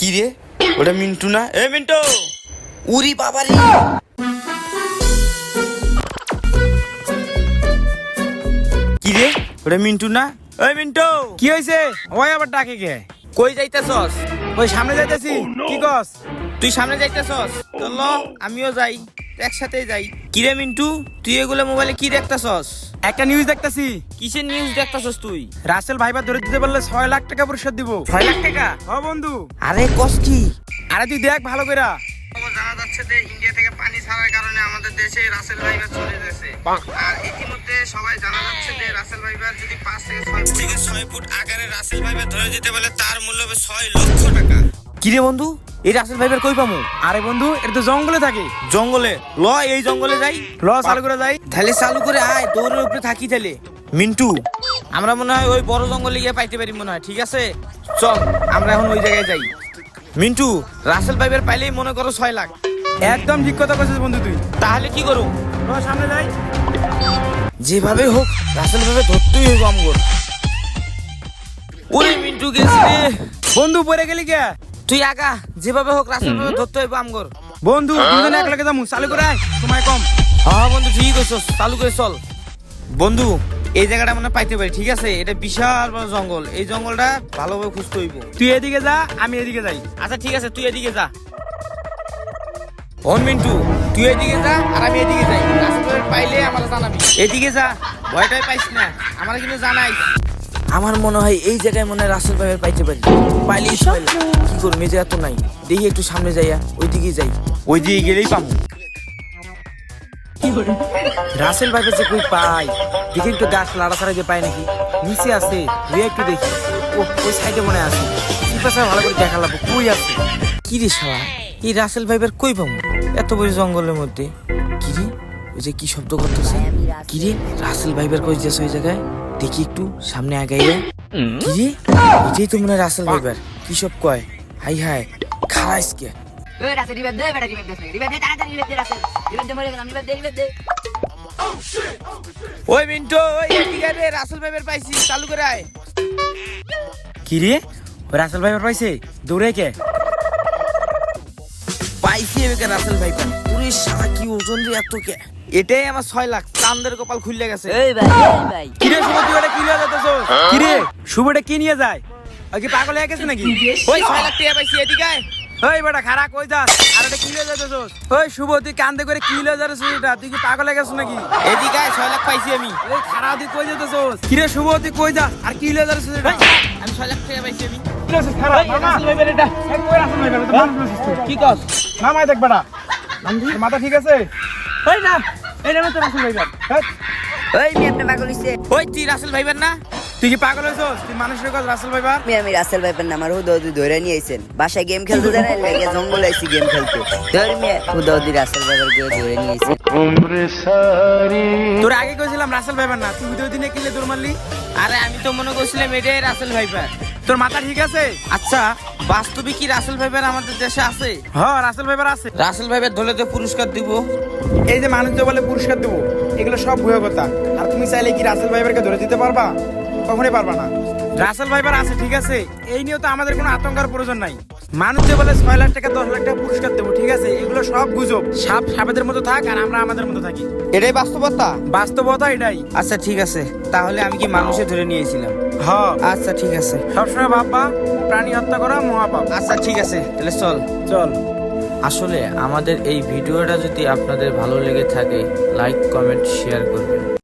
কি রে, ওটা মিন্টু না? এ মিন্টু, উরি বাবারি। কি রে, ওটা মিন্টু না? এই মিন্টু, কি হয়েছে? ওই আবার ডাকে কে? কই যাইতেছস? ওই সামনে যাইতেছি। কি কস? তুই সামনে যাইতেছস? চল আমিও যাই, একসাথেই যাই। কি রে মিন্টু, তুই এগুলো মোবাইলে কি দেখতেছস? একটা নিউজ দেখতেছি। কিসের নিউজ দেখতেছস তুই? রাসেল ভাইবার ধরে দিতে পারলে 6 লাখ টাকা পুরস্কার দিব। 6 লাখ টাকা? ও বন্ধু, আরে কস কি? আরে তুই দেখ ভালো কইরা। খবর জানা যাচ্ছে যে ইন্ডিয়া থেকে পানি ছাড়ার কারণে আমাদের দেশে রাসেল ভাইবার চলে গেছে। আর ইতিমধ্যে সবাই জানা যাচ্ছে যে রাসেল ভাইবার যদি 5 থেকে 6 ফুট আকারে রাসেল ভাইবার ধরে দিতে বলে তার মূল্য হবে 6 লক্ষ টাকা। কি রে বন্ধু, এই রাসেল ভাইবার কই পামু? আরে বন্ধু, এটা তো জঙ্গলে থাকে। জঙ্গলে? ল এই জঙ্গলে যাই। ল চালু করে যাই। তাহলে চালু করে আয়, দৌড়ের উপরে থাকি তাহলে। মিন্টু, আমরা মনে হয় ওই বড় জঙ্গলে গিয়ে পাইতে পারি মনে হয়। ঠিক আছে চল, আমরা এখন ওই জায়গায় যাই। মিন্টু, রাসেল ভাইবার পাইলেই মনে করো 6 লাখ। একদম ঠিক কথা কইছিস বন্ধু তুই। তাহলে কি করু? ল সামনে যাই। যেভাবে হোক রাসেল ভাইবার ধরতেই হইব আমগর। ওরে মিন্টু গেছি রে। বন্ধু পড়ে গেলি কে? তুই আগা, যেভাবে হোক রাসেল ভাইবার ধরতে হইব আমগর। বন্ধু দুজনে এক লাগে যামু, চালু করে আয়, সময় কম। হ্যাঁ বন্ধু ঠিক আছে, চালু করে চল। বন্ধু, এই জায়গাটা মনে হয় পাইতে পারি। ঠিক আছে, এটা বিশাল বড় জঙ্গল, এই জঙ্গলটা ভালোভাবে খুঁজতে হইব। তুই এদিকে যা, আমি এদিকে যাই। আচ্ছা ঠিক আছে, তুই এদিকে যা। ওন মিন্টু, তুই এদিকে যা আর আমি এদিকে যাই। রাস্তায় পাইলে আমার জানাবি। এদিকে যা, ভয়টাই পাইস না, আমার কিন্তু জানাই। আমার মনে হয় এই জায়গায় মনে হয় রাসেল ভাইয়ের পাইতে পারি। পাইলেই সবাই কি করবো, এই জায়গা তো নাই। দেখি একটু সামনে যাইয়া ওইদিকে যাই, ওইদিকে গেলেই পাবো। রাসেল ভাইকে যে কই পাই, দেখি একটু গাছ লাড়াছাড়া যে পাই নাকি। নিচে আছে, তুই একটু দেখি। ও ওই সাইডে মনে আছে, পাশে ভালো করে দেখা লাগবো কই আছে। কি রে শালা, এই রাসেল ভাইবার কই পাবো এত বড় জঙ্গলের মধ্যে? কি রে, ওই যে কি শব্দ করতেছে? কি রে, রাসেল ভাইবার কই যাচ্ছে ওই জায়গায়? দেখি একটু সামনে আগাইয়া। কি রে, এটাই তো মনে হয় রাসেল ভাইবার। কি সব কয়? হাই হাই, খারাইস কে? ওই মিন্টু, ওই এদিকে রে, রাসেল ভাইবার পাইছি, চালু করে আয়। কি রে, ওই রাসেল ভাইবার পাইছে? দৌড়ে কে? পাইছি এদিকে রাসেল ভাইবার। পুরে শালা কি ওজন রে এত কে? এটাই আমার 6 লাখ, চাঁদের কপাল খুলে গেছে। এই ভাই, এই ভাই। কি রে শুভ, তুই ওটা কি নিয়ে যাচ্ছস? কি রে শুভ, এটা কি নিয়ে যায়? ওই কি পাগল হয়ে গেছে নাকি? ওই 6 লাখ টাকা পাইছি, এদিকে আয়। ওই বেটা খারাপ কই যাস? আর এটা কি নিয়ে যাচ্ছস? ওই শুভ, তুই কান্দে করে কি নিয়ে যাচ্ছস? এটা তুই কি পাগল হয়ে গেছিস নাকি? এদিকে আয়, 6 লাখ পাইছি আমি। এই খারাপ, তুই কই যাচ্ছস? কি রে শুভ, তুই কই যাস? আর কি নিয়ে যাচ্ছস এটা? আমি 6 লাখ টাকা পাইছি আমি। কি কস? নামাই দেখ বেটা, মাথা ঠিক আছে? এই না, এই না তো রাসেল ভাইবার। ওই মেয়ে আপনি পাগল হইছে? ওই তুই রাসেল ভাইবার না? তুই কি পাগল হইছস? তুই মানুষের কাছে রাসেল ভাইবার? আমি রাসেল ভাইপের নাম আর হুদৌদি ধরে নিয়ে আইছেন। বাসায় গেম খেলতে দেন, লেগে জঙ্গলে আইছি গেম খেলতে। ধর মেয়ে হুদৌদি রাসেল ভাইপের ধরে নিয়ে আইছেন। তোর আগে কইছিলাম রাসেল ভাইবার না, তুই ভিডিও দিনে কিলে দৌড় মারলি। আরে আমি তো মনে করছিলাম এটাই রাসেল ভাইবার। তোর মাথা ঠিক আছে? আচ্ছা, বাস্তবে কি রাসেল ভাইবার আমাদের দেশে আছে? হ্যাঁ, রাসেল ভাইবার আছে। রাসেল ভাইবার ধরলে তো পুরস্কার দিব। এই যে মানুষ যে বলে পুরস্কার দেবো, এগুলো সব ভুয়া কথা। আর তুমি চাইলে কি রাসেল ভাইবারকে ধরে দিতে পারবা? কখনোই পারবা না। রাসেল ভাইবার আছে ঠিক আছে, এই নিয়েও তো আমাদের কোনো আতঙ্কের প্রয়োজন নাই। মানুষ যে বলে 6 লাখ টাকা 10 লাখ টাকা পুরস্কার দেবো, ঠিক আছে, এগুলো সব গুজব। সাপ সাপেদের মতো থাক আর আমরা আমাদের মতো থাকি। এটাই বাস্তবতা। বাস্তবতা এটাই। আচ্ছা ঠিক আছে, তাহলে আমি কি মানুষে ধরে নিয়েছিলাম? হ্যাঁ, আচ্ছা ঠিক আছে। সবসময় ভাববা প্রাণী হত্যা করা মহাপাপ। আচ্ছা ঠিক আছে, তাহলে চল। চল। আসলে আমাদের এই ভিডিওটা যদি আপনাদের ভালো লেগে থাকে, লাইক কমেন্ট শেয়ার করবেন।